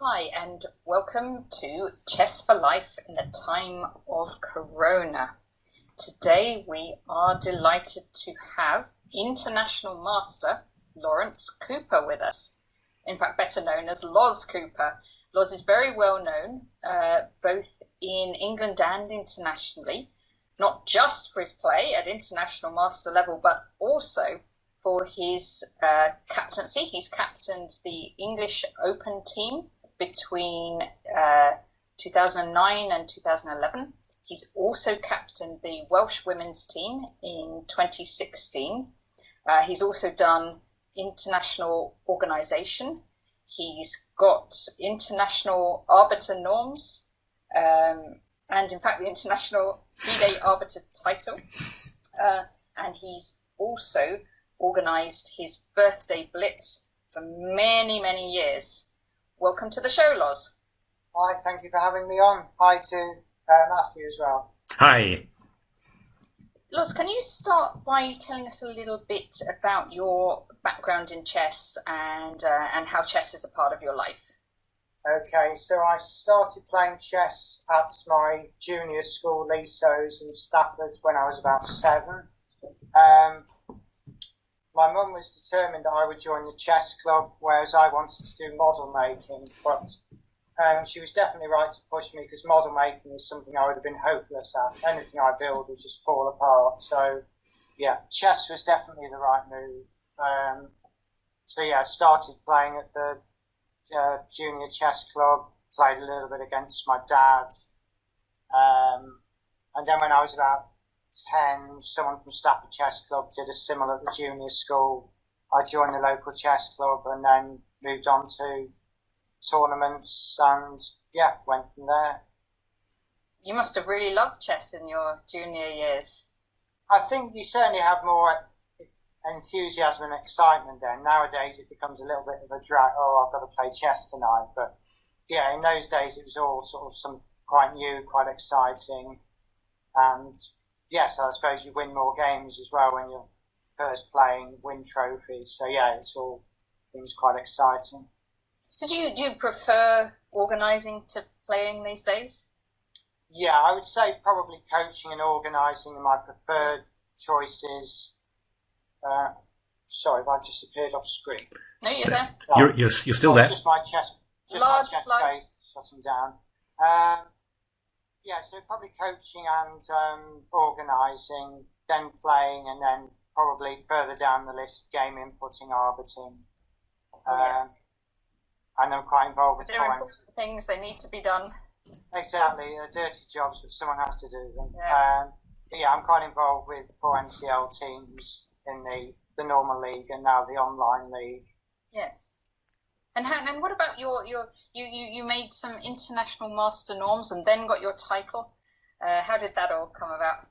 Hi, and welcome to Chess for Life in the Time of Corona. Today we are delighted to have International Master Loz Cooper with us. In fact, better known as Loz Cooper. Loz is very well known, both in England and internationally, not just for his play at international master level, but also for his captaincy. He's captained the English Open team between 2009 and 2011. He's also captained the Welsh Women's team in 2016. He's also done international organisation. He's got international arbiter norms, and in fact the international FIDE arbiter title. And he's also organised his birthday blitz for many, many years. Welcome to the show, Loz. Hi, thank you for having me on. Hi to Matthew as well. Hi. Loz, can you start by telling us a little bit about your background in chess and how chess is a part of your life? Okay, so I started playing chess at my junior school, Lesos in Stafford, when I was about 7. My mum was determined that I would join the chess club, whereas I wanted to do model making, but she was definitely right to push me because model making is something I would have been hopeless at. Anything I build would just fall apart. So, yeah, chess was definitely the right move. I started playing at the junior chess club, played a little bit against my dad. And then when I was about 10, someone from Stafford Chess Club did a similar at the junior school. I joined the local chess club and then moved on to tournaments and went from there. You must have really loved chess in your junior years. I think you certainly have more enthusiasm and excitement then. Nowadays it becomes a little bit of a drag. Oh, I've got to play chess tonight. But yeah, in those days it was all sort of some quite new, quite exciting. And yes, I suppose you win more games as well when you're first playing, win trophies. So yeah, it's all things quite exciting. So do you prefer organising to playing these days? Yeah, I would say probably coaching and organising are my preferred choices. Sorry, if I just appeared off screen. No, you're there. You're still there. Just my chest face shutting down. So probably coaching and organising, then playing, and then probably further down the list, game inputting, arbiting. Yes. And I'm quite involved with important things, they need to be done. Exactly, dirty jobs, but someone has to do them. Yeah. I'm quite involved with 4 NCL teams in the normal league and now the online league. Yes. And what about you made some international master norms and then got your title. How did that all come about?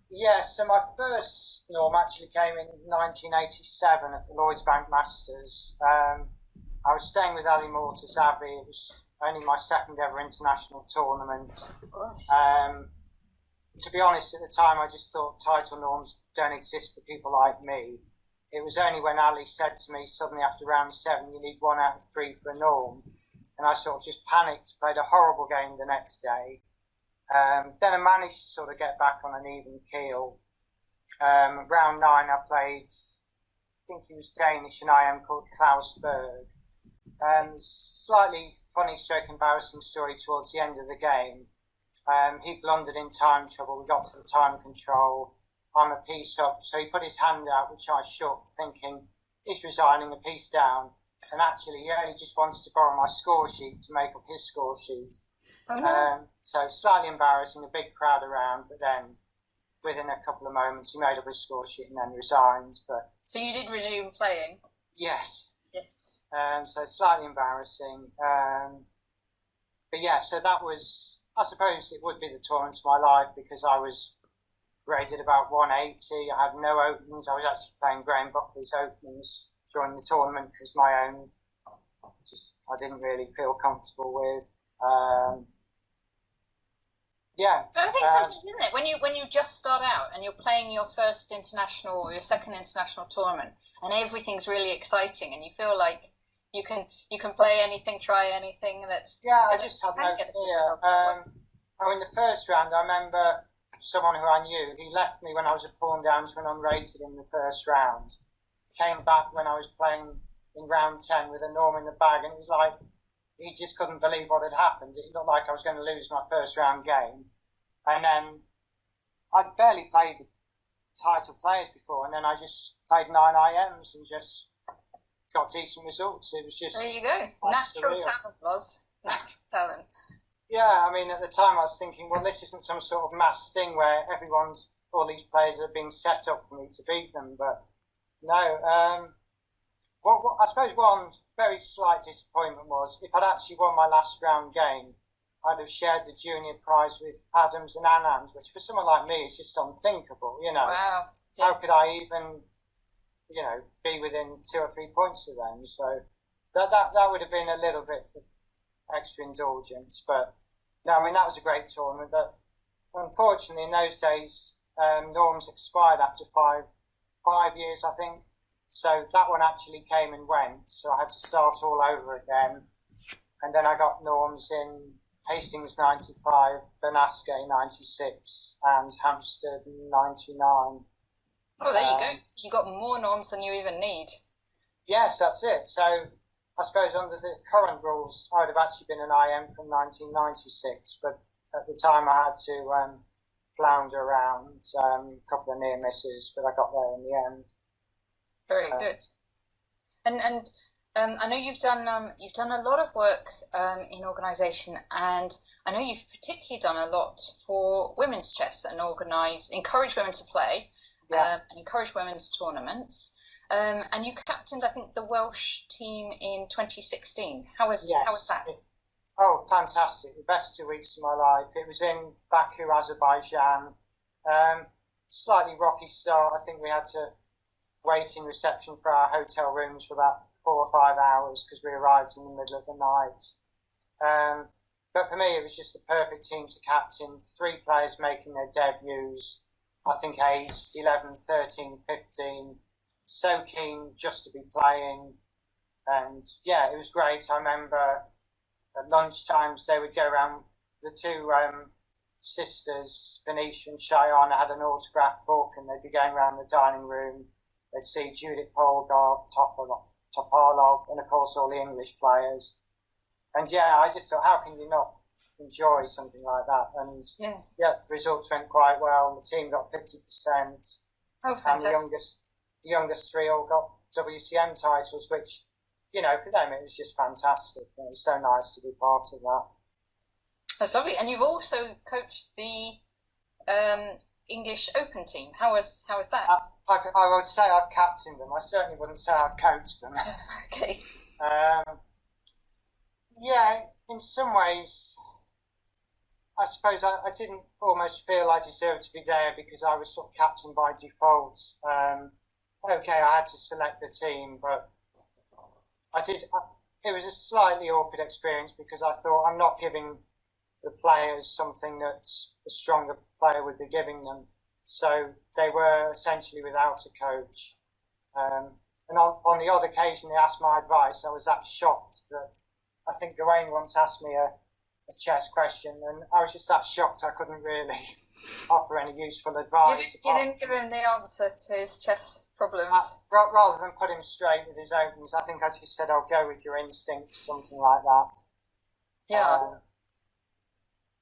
Yeah, so my first norm actually came in 1987 at the Lloyds Bank Masters. I was staying with Ali Mortazavi. It was only my second ever international tournament. To be honest, at the time I just thought title norms don't exist for people like me. It was only when Ali said to me suddenly after round 7, you need 1 out of 3 for a norm. And I sort of just panicked, played a horrible game the next day. Then I managed to sort of get back on an even keel. Round 9 I played, I think he was Danish, an IM called Klaus Berg. Slightly funny stroke embarrassing story towards the end of the game. He blundered in time trouble, we got to the time control. I'm a piece up, so he put his hand out, which I shook, thinking he's resigning a piece down, and actually he only just wanted to borrow my score sheet to make up his score sheet. Oh, no. So slightly embarrassing, a big crowd around, but then within a couple of moments he made up his score sheet and then resigned. But so you did resume playing? Yes. Yes. So slightly embarrassing. But yeah, so that was, I suppose it would be the tournament of my life because I was rated about 180. I had no openings. I was actually playing Graham Buckley's openings during the tournament because my own I didn't really feel comfortable with. I think sometimes, isn't it, when you just start out and you're playing your first international or your second international tournament and everything's really exciting and you feel like You can play anything, try anything. I just had no fear. In the first round, I remember someone who I knew. He left me when I was a pawn down to an unrated in the first round. Came back when I was playing in round 10 with a norm in the bag, and it was like he just couldn't believe what had happened. It looked like I was going to lose my first round game, and then I'd barely played with title players before, and then I just played 9 IMs and just got decent results. It was just... There you go. Natural talent, Loz. Natural talent. Yeah, I mean, at the time I was thinking, well, this isn't some sort of mass thing where all these players are being set up for me to beat them, but no. I suppose one very slight disappointment was if I'd actually won my last round game, I'd have shared the junior prize with Adams and Anand, which for someone like me is just unthinkable, Wow. Yeah. How could I even, be within 2 or 3 points of them? So that would have been a little bit extra indulgence. But no, I mean, that was a great tournament. But unfortunately, in those days, norms expired after five years, I think. So that one actually came and went. So I had to start all over again. And then I got norms in Hastings 95, Benasque 96, and Hampstead 99. Oh, there you go. So you got more norms than you even need. Yes, that's it. So I suppose under the current rules, I would have actually been an IM from 1996, but at the time I had to flounder around, a couple of near misses, but I got there in the end. Very good. And I know you've done a lot of work in organisation, and I know you've particularly done a lot for women's chess and encourage women to play, and encourage women's tournaments. And you captained, I think, the Welsh team in 2016. How was that? Oh, fantastic! The best 2 weeks of my life. It was in Baku, Azerbaijan. Slightly rocky start. I think we had to wait in reception for our hotel rooms for about 4 or 5 hours because we arrived in the middle of the night. But for me, it was just the perfect team to captain. 3 players making their debuts, I think aged 11, 13, 15. So keen just to be playing. And yeah, it was great. I remember at lunchtimes they would go around, the 2 sisters, Venetia and Cheyenne, had an autograph book, and they'd be going around the dining room. They'd see Judith Polgar, Topalov, and of course all the English players. And yeah, I just thought, how can you not enjoy something like that? And yeah, the results went quite well. The team got 50%. Oh, fantastic. And the youngest 3 all got WCM titles, which, for them it was just fantastic. It was so nice to be part of that. That's lovely. And you've also coached the English Open team. How was that? I would say I've captained them. I certainly wouldn't say I've coached them. Okay. Yeah, in some ways, I suppose I didn't almost feel I deserved to be there because I was sort of captain by default. Okay, I had to select the team, but it was a slightly awkward experience because I thought I'm not giving the players something that a stronger player would be giving them. So they were essentially without a coach. And on the odd occasion they asked my advice. I was that shocked that I think Gawain once asked me a chess question, and I was just that shocked I couldn't really offer any useful advice. You didn't give him the answer to his chess problems? Rather than put him straight with his opens, I think I just said, I'll go with your instincts, something like that. Yeah.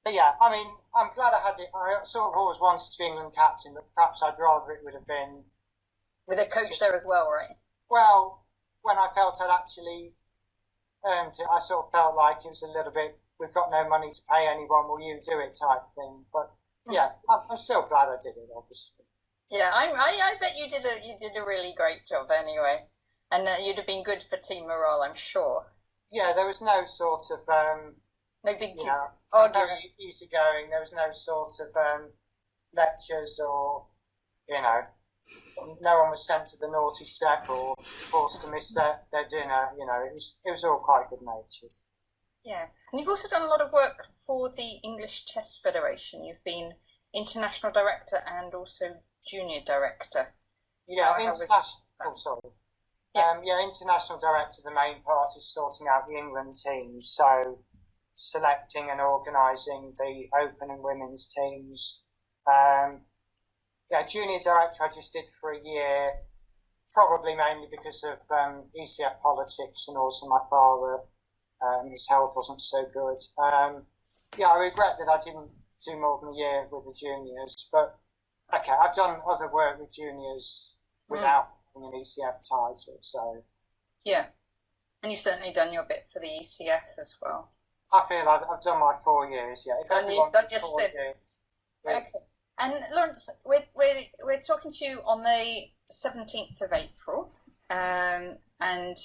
But yeah, I mean, I'm glad I had it. I sort of always wanted to be England captain, but perhaps I'd rather it would have been... With a coach there as well, right? Well, when I felt I'd actually earned it, I sort of felt like it was a little bit, we've got no money to pay anyone, will you do it type thing. But yeah, I'm still glad I did it, obviously. Yeah, I bet you did a really great job anyway. And you'd have been good for team morale, I'm sure. Yeah, there was no sort of... no big very easygoing. There was no sort of lectures or, no one was sent to the naughty step or forced to miss their dinner. It was all quite good natured. Yeah, and you've also done a lot of work for the English Chess Federation. You've been international director and also junior director. Yeah, international. Oh, sorry. International director, the main part is sorting out the England teams, so selecting and organising the open and women's teams. Junior director I just did for a year, probably mainly because of ECF politics, and also my father, his health wasn't so good. I regret that I didn't do more than a year with the juniors, but okay, I've done other work with juniors without an ECF title, so. Yeah, and you've certainly done your bit for the ECF as well. I feel I've done my 4 years, yeah. Done your stint. Yeah. Okay. And Lawrence, we're talking to you on the 17th of April, and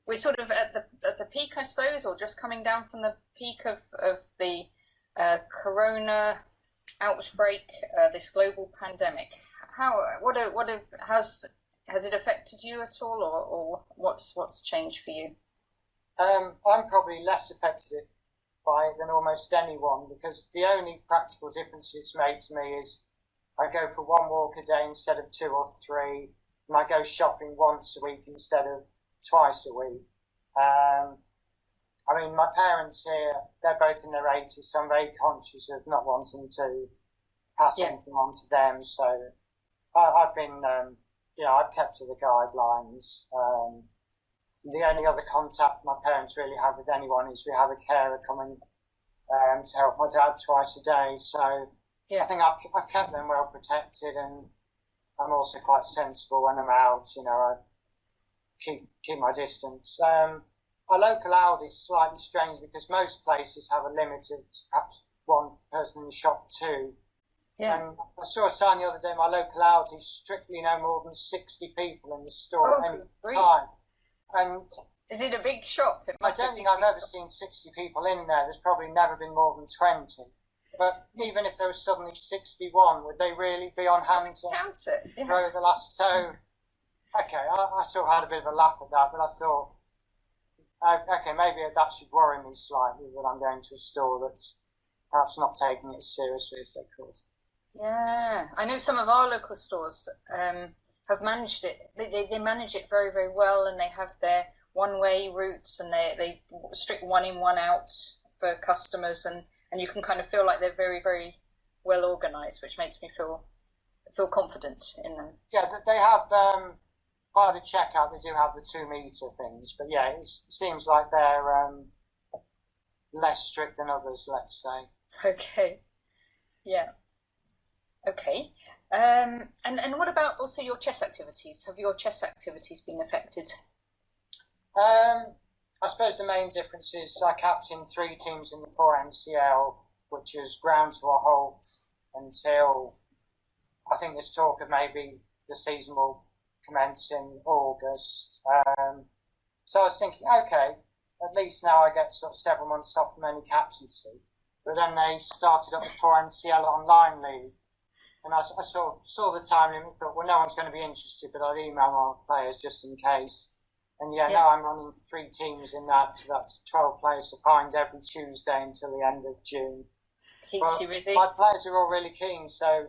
we're sort of at the peak, I suppose, or just coming down from the peak of the corona outbreak, this global pandemic. Has it affected you at all, or what's changed for you? I'm probably less affected by it than almost anyone, because the only practical difference it's made to me is I go for 1 walk a day instead of 2 or 3, and I go shopping once a week instead of twice a week. My parents here, they're both in their 80s, so I'm very conscious of not wanting to pass anything on to them. So I've been, I've kept to the guidelines. The only other contact my parents really have with anyone is we have a carer coming to help my dad twice a day. So I think I've kept them well protected, and I'm also quite sensible when I'm out. I keep my distance. Our local Aldi is slightly strange because most places have a limit of perhaps 1 person in the shop, 2. Yeah. And I saw a sign the other day, my local Aldi, strictly no more than 60 people in the store at any time. And is it a big shop? I don't think I've ever seen 60 people in there. There's probably never been more than 20. But even if there was suddenly 61, would they really be on hand to count it? Yeah. Throw the last? So, okay, I sort of had a bit of a laugh at that, but I thought, okay, maybe that should worry me slightly, that I'm going to a store that's perhaps not taking it as seriously as they could. Yeah, I know some of our local stores have managed it. They manage it very, very well, and they have their one-way routes, and they strict 1 in, 1 out for customers, and you can kind of feel like they're very, very well organised, which makes me feel confident in them. Yeah, they have, by the checkout, they do have the 2-metre things, but yeah, it seems like they're less strict than others, let's say. Okay, yeah. Okay, and what about also your chess activities? Have your chess activities been affected? I suppose the main difference is I captained 3 teams in the 4MCL, which is ground to a halt until I think there's talk of maybe the season will commence in August. So I was thinking, okay, at least now I get sort of several months off from any captaincy. But then they started up the 4MCL online league. And I sort of saw the time limit and thought, well, no one's going to be interested, but I'd email my players just in case. And now I'm running 3 teams in that, so that's 12 players to find every Tuesday until the end of June. Keeps you busy. My players are all really keen, so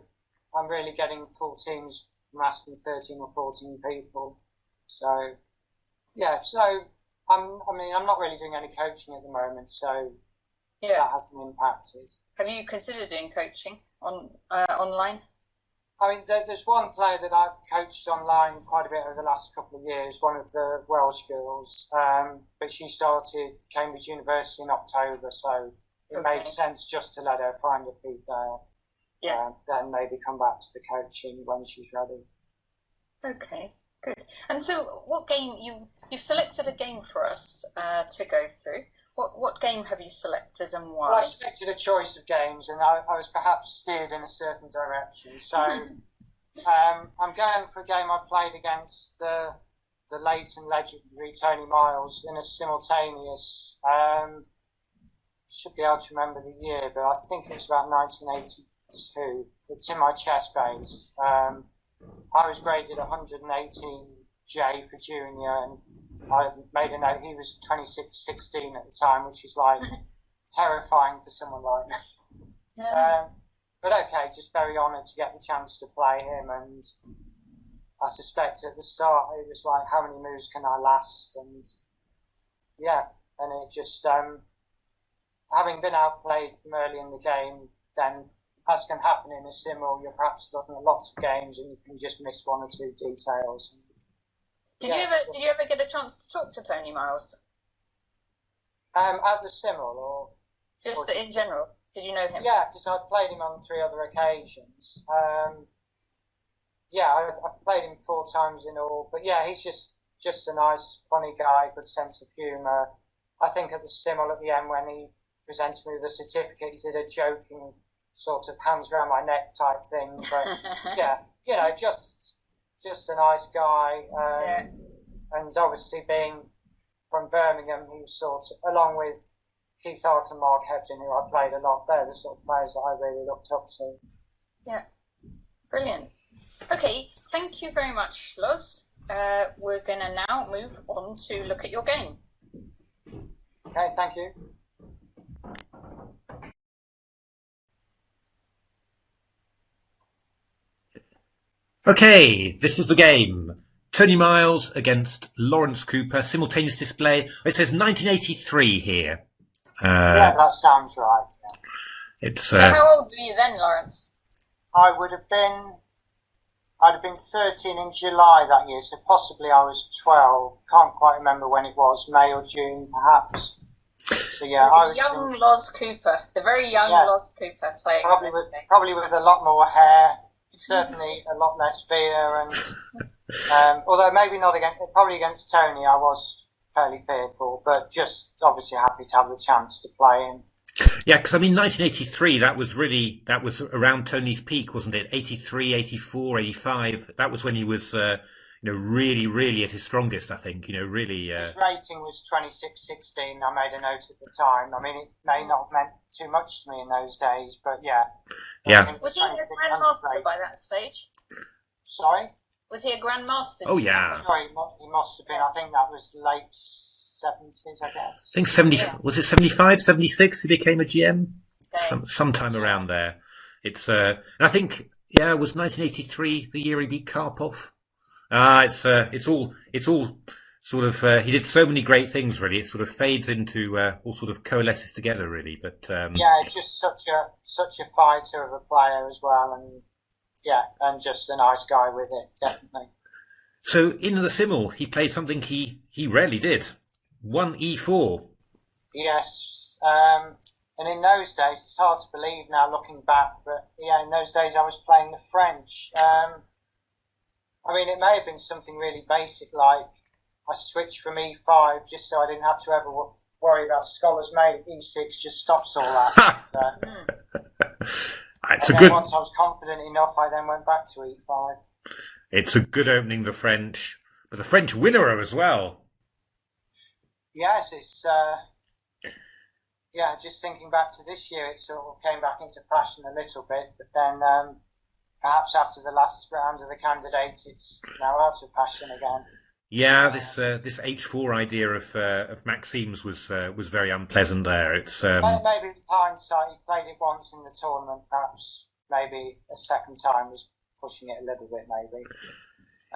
I'm really getting full teams from asking 13 or 14 people. So, so I'm not really doing any coaching at the moment, so that hasn't impacted. Have you considered doing coaching online? I mean, there's one player that I've coached online quite a bit over the last couple of years, one of the Welsh girls, but she started Cambridge University in October, so it made sense just to let her find her feet there. Yeah. Then maybe come back to the coaching when she's ready. Okay, good. And so what game, you've selected a game for us to go through. What game have you selected and why? Well, I selected a choice of games, and I was perhaps steered in a certain direction. So I'm going for a game I played against the late and legendary Tony Miles in a simultaneous. Should be able to remember the year, but I think it was about 1982. It's in my chess base. I was graded 118J for junior, and I made a note he was 26-16 at the time, which is like terrifying for someone like me. Yeah. But okay, just very honoured to get the chance to play him, and I suspect at the start it was like, how many moves can I last? And yeah, and it just, having been outplayed from early in the game, then as can happen in a simul, you're perhaps looking at lots of games and you can just miss one or two details. Did you ever get a chance to talk to Tony Miles? At the simul, or just in general? Did you know him? Yeah, because I'd played him on 3 other occasions. Yeah, I've played him 4 times in all. But yeah, he's just a nice, funny guy, good sense of humour. I think at the simul at the end, when he presented me with a certificate, he did a joking sort of hands around my neck type thing. But yeah, you know, just a nice guy. And obviously being from Birmingham, he was sort of, along with Keith Hart and Mark Hebden, who I played a lot, they're the sort of players that I really looked up to. Yeah, brilliant. Okay, thank you very much, Loz. We're going to now move on to look at your game. Okay, thank you. Okay, this is the game. Tony Miles against Loz Cooper, simultaneous display. It says 1983 here. Yeah, that sounds right. Yeah. It's. So how old were you then, Lawrence? I'd have been 13 in July that year, so possibly I was 12. Can't quite remember when it was, May or June, perhaps. So yeah, so the young Loz Cooper, the very young Loz Cooper playing. Probably with a lot more hair, certainly a lot less fear, and although maybe not probably against Tony, I was fairly fearful, but just obviously happy to have the chance to play him. Yeah, because I mean, 1983, that was around Tony's peak, wasn't it? 83, 84, 85. That was when he was, really, really at his strongest, I think. Really. His rating was 26-16. I made a note at the time. I mean, it may not have meant too much to me in those days, but yeah. Yeah. Was he a grandmaster by that stage? Sorry? Was he a grandmaster? Oh yeah. Sorry, he must have been. I think that was late 70s, I guess. I think 70. Yeah. Was it 75, 76? He became a GM. Okay. Sometime around there. It's and I think it was 1983 the year he beat Karpov. It's all sort of. He did so many great things. Really, it sort of fades into all sort of coalesces together. Really, but yeah, just such a fighter of a player as well, and yeah, and just a nice guy with it, definitely. So in the simul, he played something he rarely did. 1 E4. Yes, and in those days, it's hard to believe now looking back, but yeah, in those days I was playing the French. I mean, it may have been something really basic, like I switched from E5 just so I didn't have to ever worry about Scholars Mate. E6 just stops all that. Once I was confident enough, I then went back to E5. It's a good opening, the French, but the French winner as well. Yes, it's just thinking back to this year, it sort of came back into fashion a little bit, but then perhaps after the last round of the candidates, it's now out of fashion again. Yeah, this H4 idea of Maxime's was very unpleasant there. It's maybe with hindsight, he played it once in the tournament, perhaps maybe a second time was pushing it a little bit, maybe.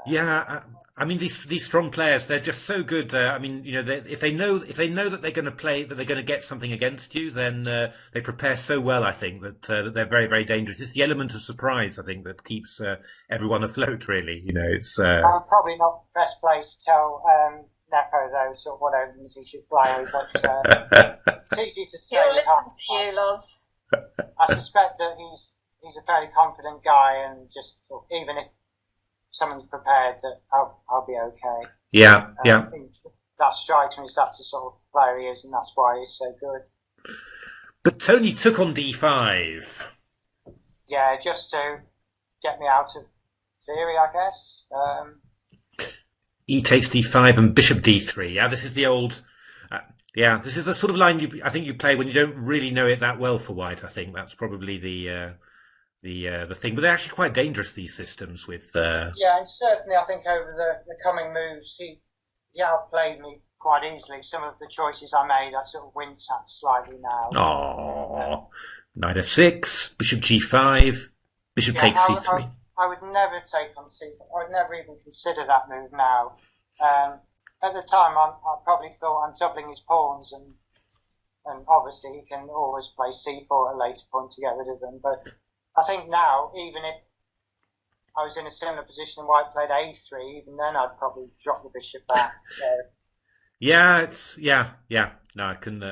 Yeah, I mean these strong players, they're just so good. I mean, if they know that they're going to play, that they're going to get something against you, then they prepare so well. I think that they're very, very dangerous. It's the element of surprise, I think, that keeps everyone afloat. Really, it's. I'm probably not the best place to tell Nepo though, sort of what opens he should play, but it's easy to say. He'll listen to you, Loz. I suspect that he's a fairly confident guy, and just even if someone's prepared, that I'll be okay. Yeah, I think that strikes me as that's the sort of player he is, and that's why he's so good. But Tony took on D5. Yeah, just to get me out of theory, I guess. E takes D5 and Bishop D3. Yeah, this is the old. This is the sort of line I think you play when you don't really know it that well for White. I think that's probably the thing, but they're actually quite dangerous, these systems with Yeah, and certainly I think over the coming moves he outplayed me quite easily. Some of the choices I made I sort of wince at slightly now. Knight F6, Bishop G5, Bishop takes C3. I would never take on c. I would never even consider that move now. At the time, I probably thought I'm doubling his pawns, and obviously he can always play c4 at a later point to get rid of them. But I think now, even if I was in a similar position and white played a3, even then I'd probably drop the bishop back. So. Yeah, No, I can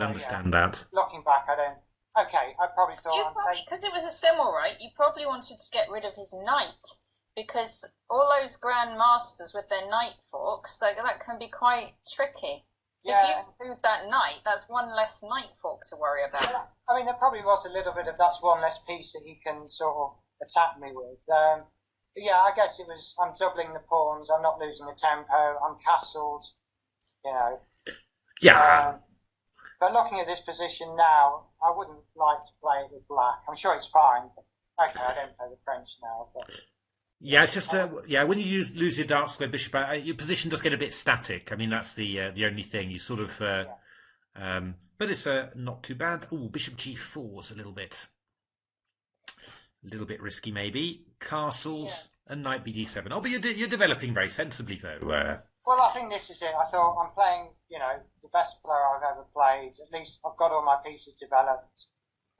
understand that. Looking back, I don't. Okay, I probably thought because it was a symbol, right? You probably wanted to get rid of his knight, because all those Grand Masters with their knight forks, that can be quite tricky. So if you move that knight, that's one less knight fork to worry about. I mean, there probably was a little bit of that's one less piece that he can sort of attack me with. But yeah, I guess it was. I'm doubling the pawns. I'm not losing the tempo. I'm castled. You know. Yeah. But looking at this position now, I wouldn't like to play it with black. I'm sure it's fine. But okay, I don't play the French now. But yeah, it's just when you lose your dark square bishop, your position does get a bit static. I mean, that's the only thing. You sort of, but it's not too bad. Oh, bishop g4 is a little bit risky, maybe. Castles and knight bd7. Oh, but you're developing very sensibly, though. Well, I think this is it. I thought I'm playing, the best player I've ever played. At least I've got all my pieces developed,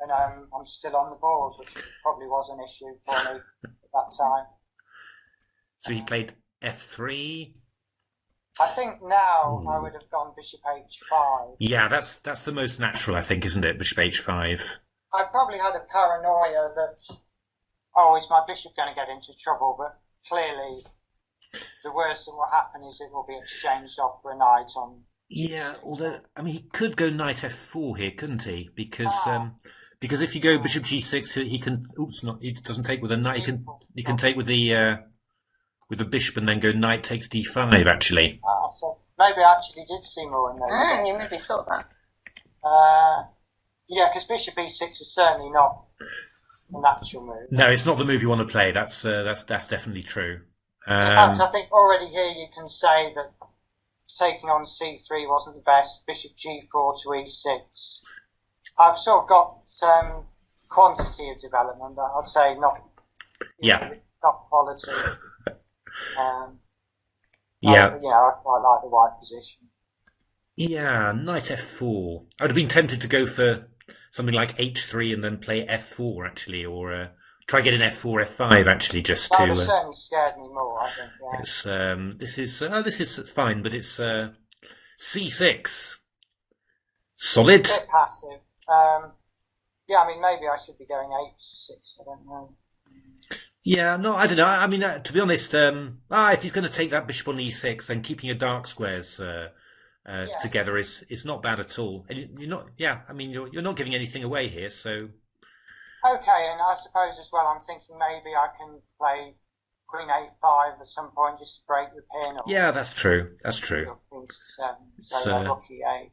and I'm still on the board, which probably was an issue for me at that time. So he played f3. I think now I would have gone bishop h5. Yeah, that's the most natural, I think, isn't it? Bishop h5. I probably had a paranoia that, is my bishop going to get into trouble? But clearly, the worst that will happen is it will be exchanged off for a knight on. Yeah, although he could go knight f4 here, couldn't he? Because if you go bishop g6, he can. He doesn't take with a knight. He can take with the bishop and then go knight takes d5. Actually. So maybe I actually did see more in those. You maybe saw that. Yeah, because bishop e6 is certainly not a natural move. No, it's not the move you want to play. That's definitely true. In fact, I think already here you can say that taking on c3 wasn't the best. Bishop g4 to e6. I've sort of got quantity of development, but I'd say not. Not quality. I quite like the white position. Yeah, knight f4. I would have been tempted to go for something like h3 and then play f4 actually, or try getting f4, f5 actually, just that to. That would have certainly scared me more, I think. Yeah. This is fine, but it's c6. Solid. A bit passive. Maybe I should be going h6. I don't know. Yeah, no, I don't know. I mean, to be honest, if he's going to take that bishop on e6, then keeping your dark squares together is not bad at all. And you're not. Yeah, I mean, you're not giving anything away here, so. Okay, and I suppose as well, I'm thinking maybe I can play queen a5 at some point just to break the pin. Yeah, that's true. That's true. Queen c7, so rook e8.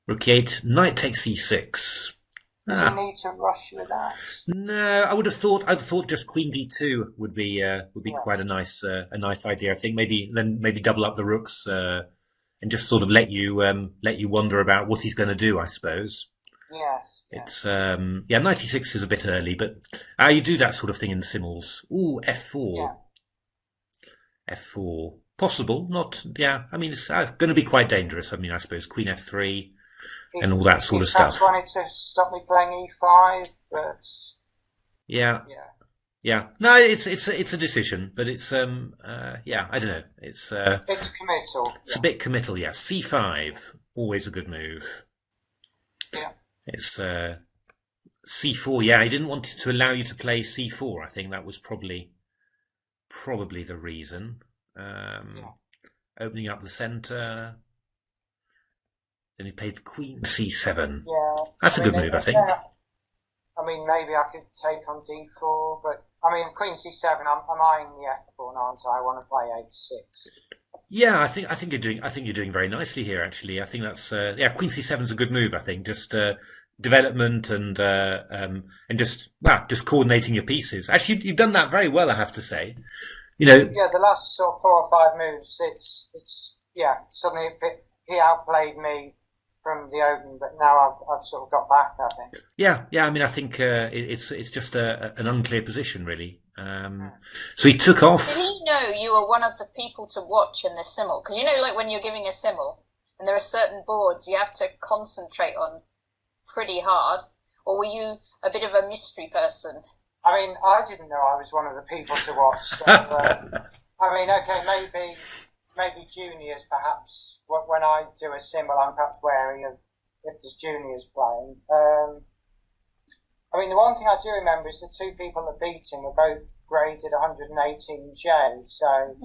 Rook e8, knight takes e6. Does he need to rush with that? No, I would have thought. Just queen d2 would be quite a nice idea. I think maybe double up the rooks and just sort of let you wonder about what he's going to do. I suppose. Yes. It's 96 is a bit early, but you do that sort of thing in symbols. Ooh, f4. Yeah. F4 possible, not. Yeah, I mean it's going to be quite dangerous. I mean, I suppose queen f3. And all that sort of stuff. He wanted to stop me playing e5, but yeah. No, it's a decision, but it's I don't know. It's committal. It's a bit committal. Yeah, c5 always a good move. Yeah. It's c4. Yeah, he didn't want to allow you to play c4. I think that was probably the reason. Opening up the centre. Then he played queen c7. Yeah. That's a good move, I think. Yeah. I mean, maybe I could take on d4, but I mean, queen c7. I'm eyeing the f4, aren't I? I want to play h6. Yeah, I think you're doing very nicely here. Actually, I think that's queen c7 is a good move. I think just development and just coordinating your pieces. Actually, you've done that very well, I have to say. Yeah, the last sort of 4 or 5 moves, it's suddenly he outplayed me from the opening, but now I've sort of got back, I think. Yeah. I mean, I think it's just an unclear position, really. So he took off. Did he know you were one of the people to watch in the simul? Because you know, like when you're giving a simul, and there are certain boards you have to concentrate on pretty hard, or were you a bit of a mystery person? I mean, I didn't know I was one of the people to watch. So, I mean, okay, maybe juniors perhaps. When I do a simul, I'm perhaps wary of if there's juniors playing. I mean, the one thing I do remember is the two people that beat him were both graded 118J. So,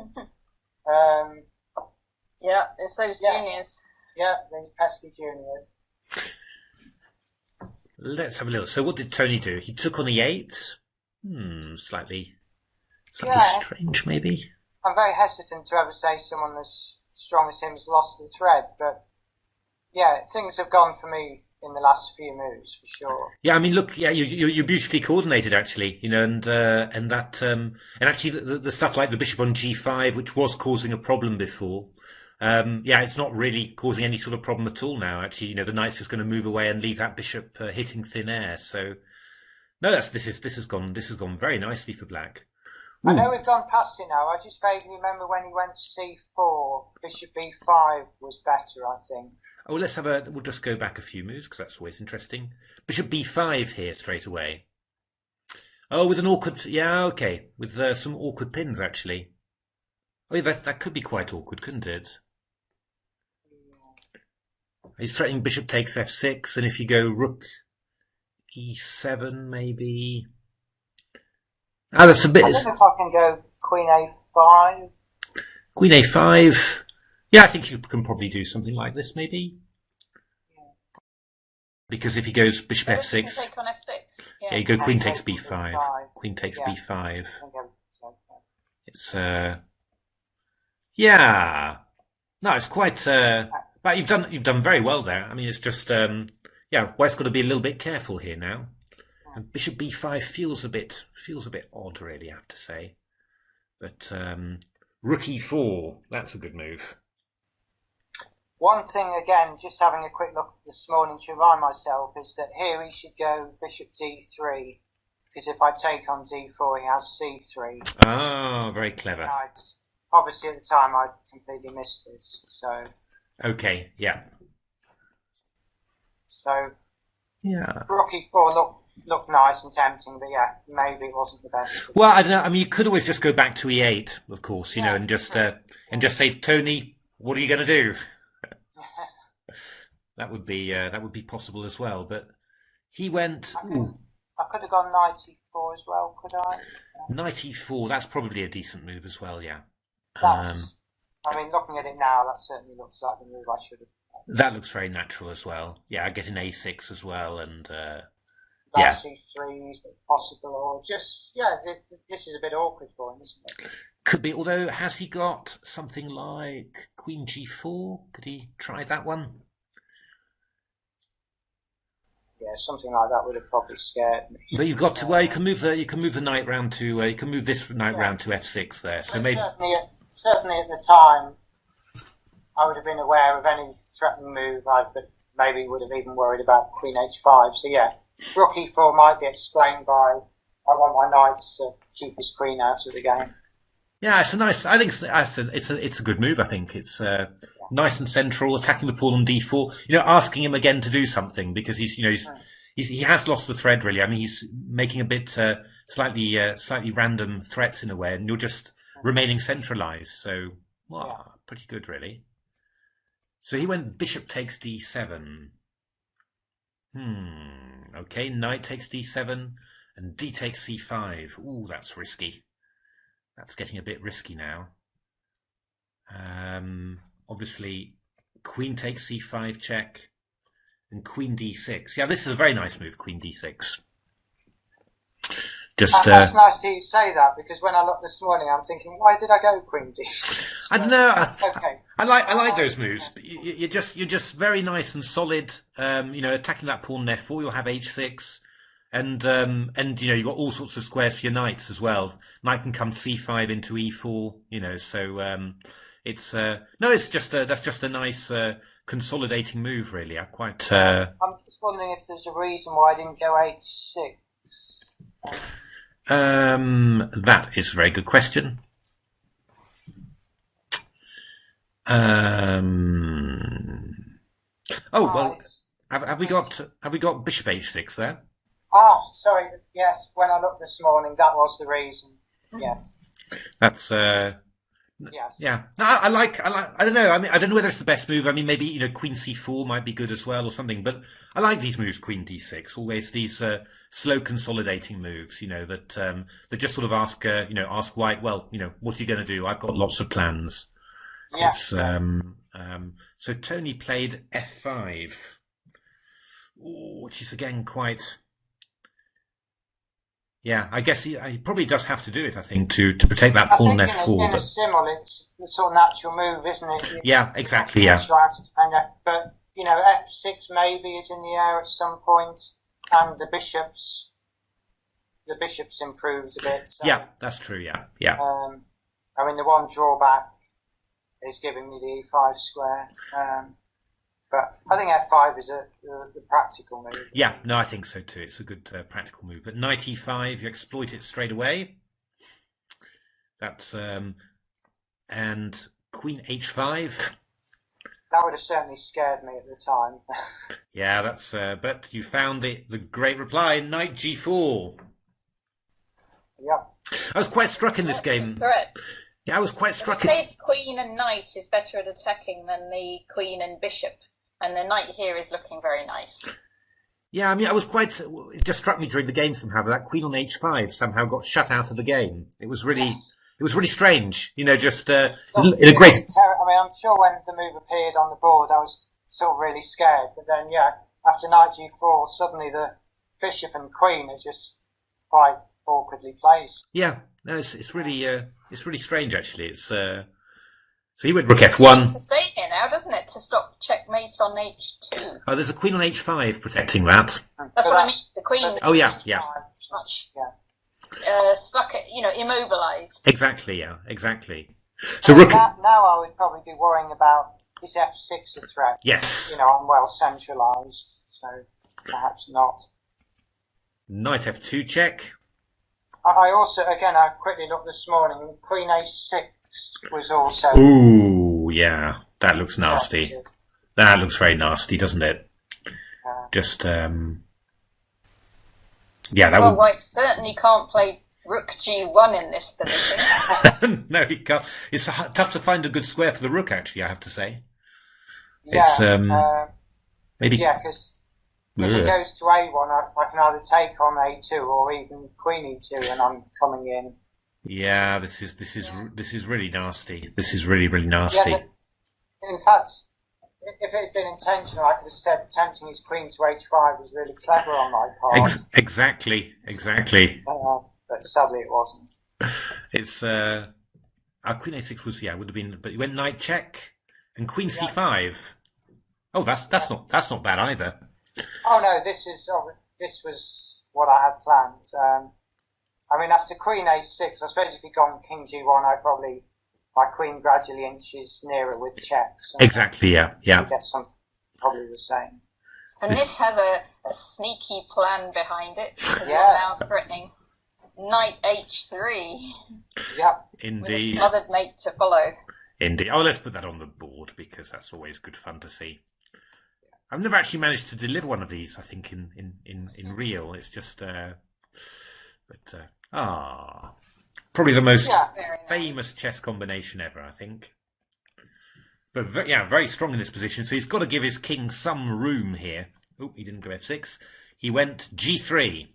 yeah, it's those juniors. Yeah, these pesky juniors. Let's have a little. So what did Tony do? He took on E8. Slightly strange, maybe. I'm very hesitant to ever say someone as strong as him has lost the thread, but yeah, things have gone for me in the last few moves for sure. Yeah, I mean, look, yeah, you're beautifully coordinated actually, you know, and actually the stuff like the bishop on G5, which was causing a problem before. It's not really causing any sort of problem at all now. Actually, you know, the knight's just going to move away and leave that bishop hitting thin air. So, no, this has gone very nicely for black. Ooh. I know we've gone past it now. I just vaguely remember when he went C4, bishop B5 was better, I think. Oh, we'll just go back a few moves because that's always interesting. Bishop B5 here straight away. Oh, with an awkward, okay, with some awkward pins actually. Oh, yeah, that could be quite awkward, couldn't it? He's threatening bishop takes F6, and if you go rook E7, maybe. Ah, that's a bit. I don't know if I can go queen A5. Queen A5. Yeah, I think you can probably do something like this, maybe. Yeah. Because if he goes bishop F6. Take on F6. Yeah, you go queen takes B5. Queen takes B5. It's yeah. No, it's quite. But you've done very well there. I mean, it's just White's got to be a little bit careful here now. And bishop B5 feels a bit odd, really, I have to say. But rook E4, that's a good move. One thing, again, just having a quick look this morning to remind myself, is that here he should go bishop D3, because if I take on D4, he has C3. Oh, very clever. Obviously, at the time, I completely missed this, so... Okay, yeah. So, yeah. Rook E4 looked nice and tempting, but yeah, maybe it wasn't the best. Well, I don't know. I mean, you could always just go back to E8, of course, you know, and just say, Tony, what are you going to do? That would be possible as well. But he went. I could have gone knight E4 as well, could I? Knight E4. That's probably a decent move as well. Yeah. I mean, looking at it now, that certainly looks like the move I should have. That looks very natural as well. Yeah, I get an A6 as well, and C3 is possible, or just this is a bit awkward for him, isn't it? Could be. Although, has he got something like Queen G4? Could he try that one? Yeah, something like that would have probably scared me. But you've got to. Well, you can move the knight round to. You can move this knight round to F6 there. So maybe. Certainly at the time, I would have been aware of any threatening move. But maybe would have even worried about Queen H5. So yeah, Rook E4 might be explained by I want my knights to keep his queen out of the game. Yeah, it's a nice. I think it's a good move. I think it's nice and central, attacking the pawn on D4. You know, asking him again to do something because he has lost the thread really. I mean, he's making a bit slightly random threats in a way, and you're just remaining centralized. So, pretty good really. So he went bishop takes D7. Okay, knight takes D7 and D takes C5. Ooh, that's risky. That's getting a bit risky now. Obviously, queen takes C5 check and queen D6. Yeah, this is a very nice move, queen D6. That's nice to say that, because when I looked this morning, I'm thinking, why did I go queen D6? I don't know. Okay. I like those moves. But you're just very nice and solid. You know, attacking that pawn on F4, you'll have H6. And you know, you've got all sorts of squares for your knights as well. Knight can come C5 into E4, you know, so it's that's just a nice consolidating move really. I'm just wondering if there's a reason why I didn't go H6. That is a very good question. Well, have we got bishop h6 there? Oh, sorry. Yes, when I looked this morning, that was the reason. Yes. That's Yes. yeah. I like. I don't know. I mean, I don't know whether it's the best move. I mean, maybe queen c4 might be good as well, or something. But I like these moves. Queen d6. Always these slow consolidating moves. That just sort of ask white. Well, what are you going to do? I've got lots of plans. Yes. So Tony played f5, which is again quite. Yeah, I guess he probably does have to do it, I think, to protect that pawn on f4. In a simul, it's the sort of natural move, isn't it? Yeah, exactly, yeah. But, f6 maybe is in the air at some point, and the bishop's improved a bit. So, yeah, that's true, yeah. I mean, the one drawback is giving me the e5 square. But I think f5 is the practical move. Yeah, no, I think so too. It's a good practical move. But knight e5, you exploit it straight away. That's and queen h5. That would have certainly scared me at the time. Yeah, that's. But you found the great reply. Knight g4. Yep. I was quite struck in this game. Correct. Yeah, I was quite struck. The said queen and knight is better at attacking than the queen and bishop. And the knight here is looking very nice. Yeah, I mean, it just struck me during the game somehow that queen on h5 somehow got shut out of the game. It was really strange, just in a great. I mean, I'm sure when the move appeared on the board, I was sort of really scared. But then, after knight g4, suddenly the bishop and queen are just quite awkwardly placed. Yeah, no, it's really strange actually. It's so he went rook f1. It stay here now, doesn't it, to stop checkmate on h2? Oh, there's a queen on h5 protecting that. That's what I mean. The queen. Oh yeah. Much. Stuck, immobilized. Exactly. So rook. Now I would probably be worrying about is f6 a threat? Yes. I'm well centralized, so perhaps not. Knight f2 check. I also, again, I quickly looked this morning. Queen a6 was also. Ooh, yeah, that looks nasty. That looks very nasty, doesn't it? Just yeah, that would. White certainly can't play rook g1 in this position. No, he can't. It's tough to find a good square for the rook, actually. I have to say. Yeah, it's maybe. Yeah, because if it goes to a1, I can either take on a2 or even queen e2, and I'm coming in. Yeah, this is really nasty. This is really nasty. Yeah, in fact, if it had been intentional, I could have said tempting his queen to h5 was really clever on my part. Exactly. But sadly, it wasn't. It's our queen a6 was would have been, but he went knight check and queen c5. Oh, that's not bad either. Oh no, this was what I had planned. I mean, after queen a6, I suppose if he'd gone king g1, my queen gradually inches nearer with checks. Exactly, yeah. Get something probably the same. And this has a sneaky plan behind it, because you're Yes. now threatening knight h3. Yep. Indeed. With a smothered mate to follow. Indeed. Oh, let's put that on the board because that's always good fun to see. I've never actually managed to deliver one of these, I think, in real. It's just probably the most famous chess combination ever, I think. But very strong in this position. So he's got to give his king some room here. Oh, he didn't go f6. He went g3,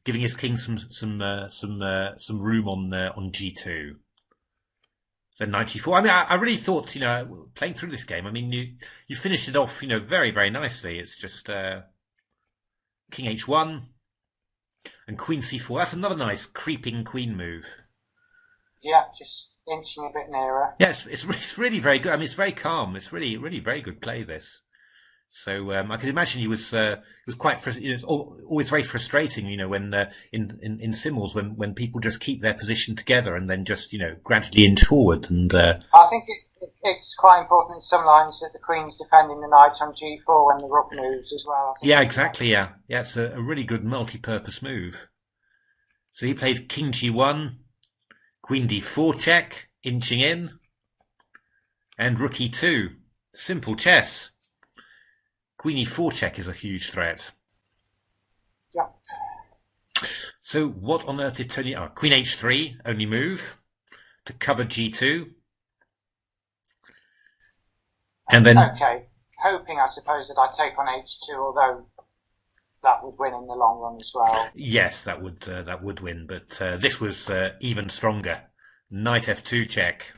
giving his king some room on g2. Then knight g4. I mean, I really thought, playing through this game, I mean, you finished it off, very, very nicely. It's just king h1 and queen c4. That's another nice creeping queen move. Yeah, just inching a bit nearer. Yes, it's really very good. I mean, it's very calm. It's really, really very good play, this. So I can imagine he was quite it's always very frustrating, when in simuls when people just keep their position together and then just gradually inch forward. And I think it's quite important in some lines that the queen's defending the knight on g4 when the rook moves as well. Yeah, exactly. Yeah, it's a really good multi-purpose move. So he played king g1, queen d4 check, inching in, and rook e2. Simple chess. Queen e4 check is a huge threat. Yep. So what on earth did Tony... queen h3, only move to cover g2. And then... Okay. Hoping, I suppose, that I take on h2, although that would win in the long run as well. Yes, that would win, but this was even stronger. Knight f2 check.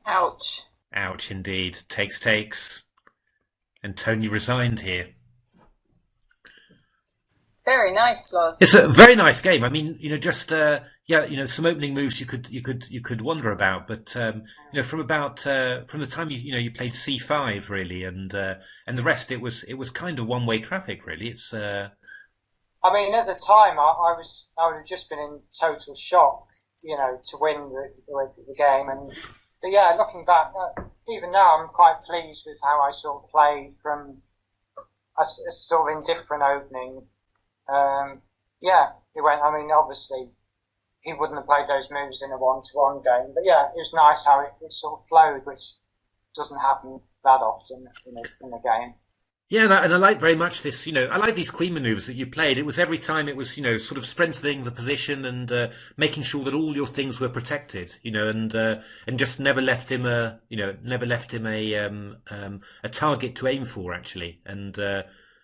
Ouch. Ouch, indeed. Takes. And Tony resigned here. Very nice, Loz. It's a very nice game. I mean, just some opening moves you could wonder about, but from the time you played c5 really, and the rest it was kind of one way traffic really. It's. I mean, at the time, I would have just been in total shock, to win the game, but yeah, looking back, even now, I'm quite pleased with how I sort of played from a sort of indifferent opening. It went. I mean, obviously, he wouldn't have played those moves in a one-to-one game, but yeah, it was nice how it sort of flowed, which doesn't happen that often in a game. Yeah, and I like very much this. I like these queen manoeuvres that you played. It was every time it was, sort of strengthening the position and making sure that all your things were protected. And just never left him a target to aim for actually. And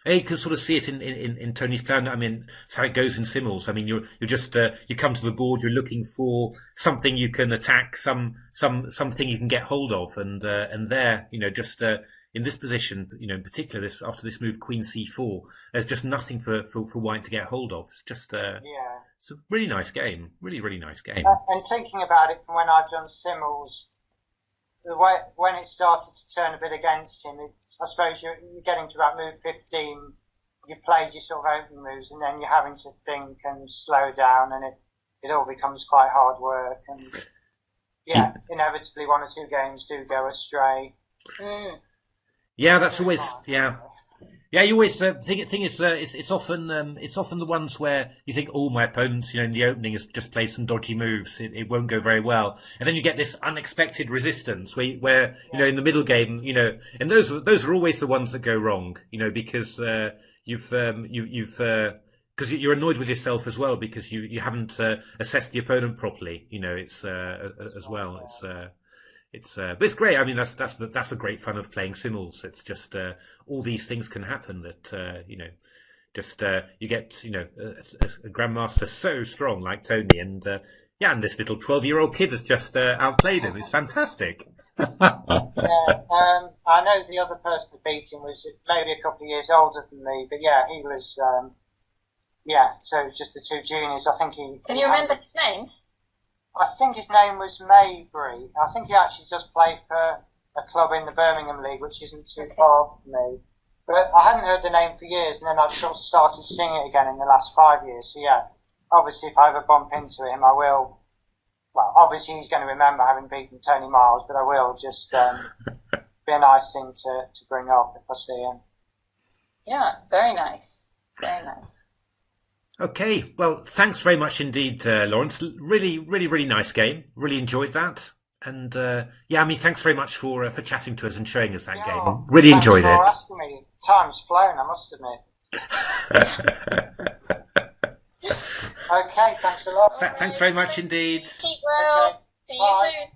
you can sort of see it in Tony's plan. I mean, it's how it goes in Simmels. I mean, you're just you come to the board, you're looking for something you can attack, something you can get hold of, and there, just. In this position, in particular, after this move, Queen C4, there's just nothing for White to get hold of. It's just it's a really nice game, really, really nice game. And thinking about it from when I've done Simmels, the way when it started to turn a bit against him, I suppose you're getting to about move 15. You played your sort of opening moves, and then you're having to think and slow down, and it all becomes quite hard work. And inevitably, one or two games do go astray. Yeah, that's always Yeah, you always thing is it's often the ones where you think, oh, my opponent, in the opening has just played some dodgy moves. It won't go very well, and then you get this unexpected resistance where in the middle game, and those are always the ones that go wrong, because because you're annoyed with yourself as well because you haven't assessed the opponent properly. It's as well. But it's great. I mean, that's the great fun of playing Simmels. It's just all these things can happen that you get a grandmaster so strong like Tony, and this little 12-year-old kid has just outplayed him. It's fantastic. I know the other person who beat him was maybe a couple of years older than me, but yeah, he was so it was just the two juniors. I think he. Can you remember his name? I think his name was Maybury. I think he actually just played for a club in the Birmingham League, which isn't too far from me. But I hadn't heard the name for years, and then I've sort of started singing it again in the last 5 years. So yeah, obviously if I ever bump into him, I will. Well, obviously he's going to remember having beaten Tony Miles, but I will just be a nice thing to bring up if I see him. Yeah, very nice. Very nice. Okay, well, thanks very much indeed, Lawrence. Really, really, really nice game. Really enjoyed that. And thanks very much for chatting to us and showing us that game. Really enjoyed it. Thanks for asking me. Time's flown, I must admit. Okay, thanks a lot. Thanks very much indeed. Keep well. Okay. See you soon.